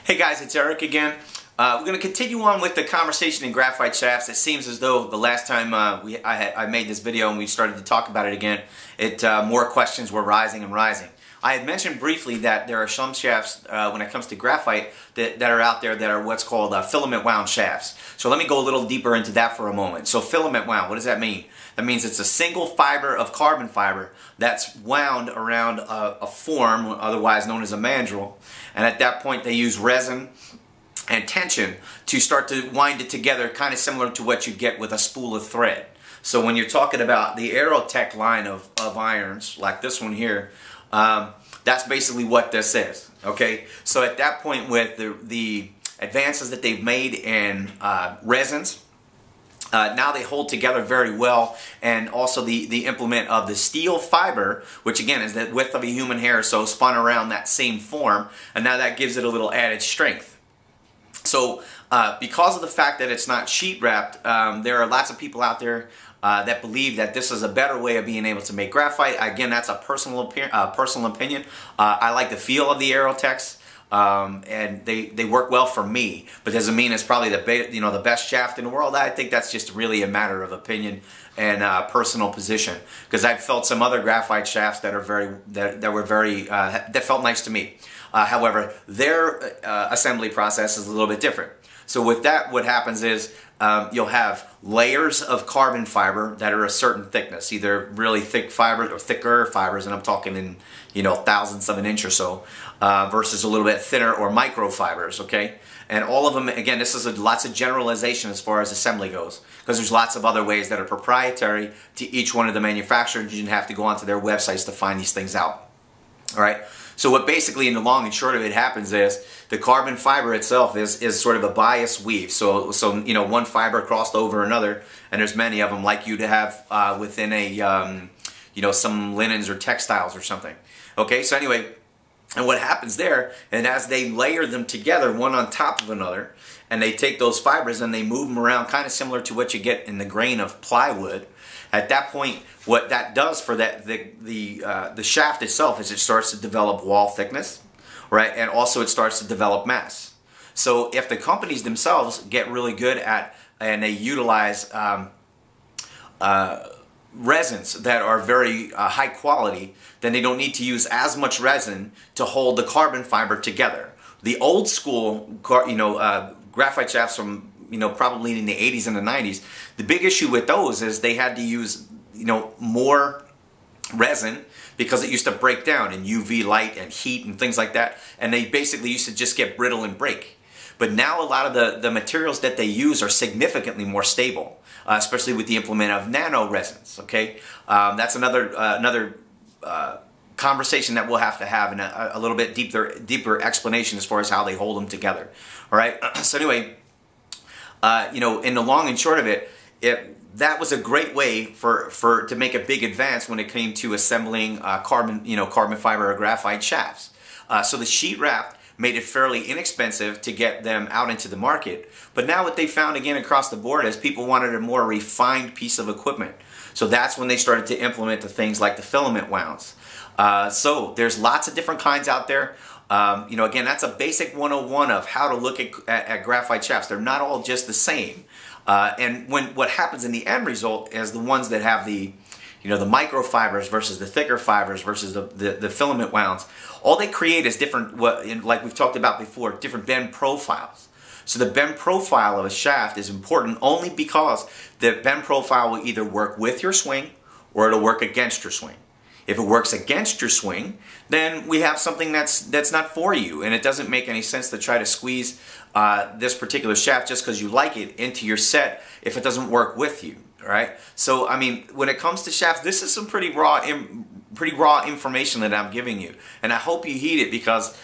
Hey guys, it's Eric again. We're going to continue on with the conversation in graphite shafts. It seems as though the last time I made this video and we started to talk about it again, more questions were rising and rising. I had mentioned briefly that there are some shafts when it comes to graphite that are out there that are what's called filament wound shafts. So let me go a little deeper into that for a moment. So filament wound, what does that mean? That means it's a single fiber of carbon fiber that's wound around a form, otherwise known as a mandrel, and at that point they use resin and tension to start to wind it together, kind of similar to what you get with a spool of thread. So when you're talking about the Aerotech line of irons, like this one here, that's basically what this is. Okay, so at that point, with the advances that they've made in resins, now they hold together very well, and also the implement of the steel fiber, which again is the width of a human hair, so spun around that same form, and now that gives it a little added strength. So because of the fact that it's not sheet wrapped, there are lots of people out there that believe that this is a better way of being able to make graphite. Again, that's a personal opinion. I like the feel of the Aerotechs. And they work well for me, but doesn't mean it's probably the best shaft in the world. I think that's just really a matter of opinion and personal position, because I've felt some other graphite shafts that felt nice to me. However, their assembly process is a little bit different. So with that, what happens is you'll have layers of carbon fiber that are a certain thickness, either really thick fibers or thicker fibers, and I'm talking in thousandths of an inch or so, versus a little bit thinner or microfibers. Okay, and all of them, again, this is lots of generalization as far as assembly goes, because there's lots of other ways that are proprietary to each one of the manufacturers. You have to go onto their websites to find these things out. All right. So what basically, in the long and short of it, happens is the carbon fiber itself is sort of a bias weave. So one fiber crossed over another, and there's many of them, like you'd have within a some linens or textiles or something. Okay, so anyway, and what happens there, and as they layer them together one on top of another, and they take those fibers and they move them around, kind of similar to what you get in the grain of plywood. At that point, what that does for the shaft itself is it starts to develop wall thickness, right? And also it starts to develop mass. So if the companies themselves get really good at, and they utilize resins that are very high quality, then they don't need to use as much resin to hold the carbon fiber together. The old school, graphite shafts from probably in the 80s and the 90s, the big issue with those is they had to use more resin because it used to break down in UV light and heat and things like that, and they basically used to just get brittle and break. But now a lot of the materials that they use are significantly more stable, especially with the implement of nano resins. Okay, that's another conversation that we'll have to have, and a little bit deeper explanation as far as how they hold them together. All right. So anyway, in the long and short of it, that was a great way to make a big advance when it came to assembling carbon fiber or graphite shafts. So the sheet wrap made it fairly inexpensive to get them out into the market. But now what they found again across the board is people wanted a more refined piece of equipment. So that's when they started to implement the things like the filament wounds. So there's lots of different kinds out there. Again, that's a basic 101 of how to look at graphite shafts. They're not all just the same. And what happens in the end result is the ones that have the microfibers versus the thicker fibers versus the filament wounds, all they create is different, like we've talked about before, different bend profiles. So the bend profile of a shaft is important only because the bend profile will either work with your swing or it'll work against your swing. If it works against your swing, then we have something that's not for you, and it doesn't make any sense to try to squeeze this particular shaft just because you like it into your set if it doesn't work with you. Right? So I mean, when it comes to shafts, this is some pretty raw information that I'm giving you, and I hope you heed it, because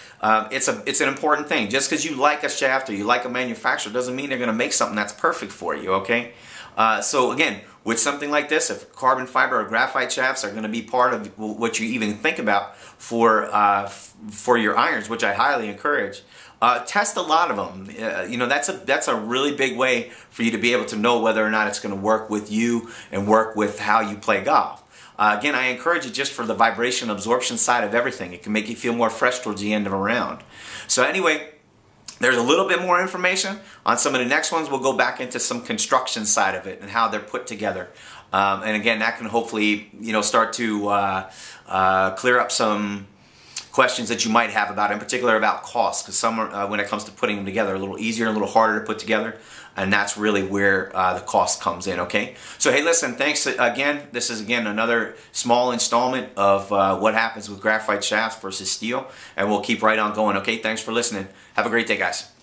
it's an important thing. Just because you like a shaft or you like a manufacturer doesn't mean they're going to make something that's perfect for you. Okay? So again, with something like this, if carbon fiber or graphite shafts are going to be part of what you even think about for your irons, which I highly encourage, test a lot of them. That's a really big way for you to be able to know whether or not it's going to work with you and work with how you play golf. Again, I encourage it just for the vibration absorption side of everything. It can make you feel more fresh towards the end of a round. So anyway, There's a little bit more information on some of the next ones. We'll go back into some construction side of it and how they're put together. And again, that can hopefully, you know, start to clear up some questions that you might have about, in particular, about cost, because some are, when it comes to putting them together, a little easier, a little harder to put together, and that's really where the cost comes in. Okay, so hey, listen, thanks again. This is again another small installment of what happens with graphite shafts versus steel, and we'll keep right on going. Okay, thanks for listening. Have a great day, guys.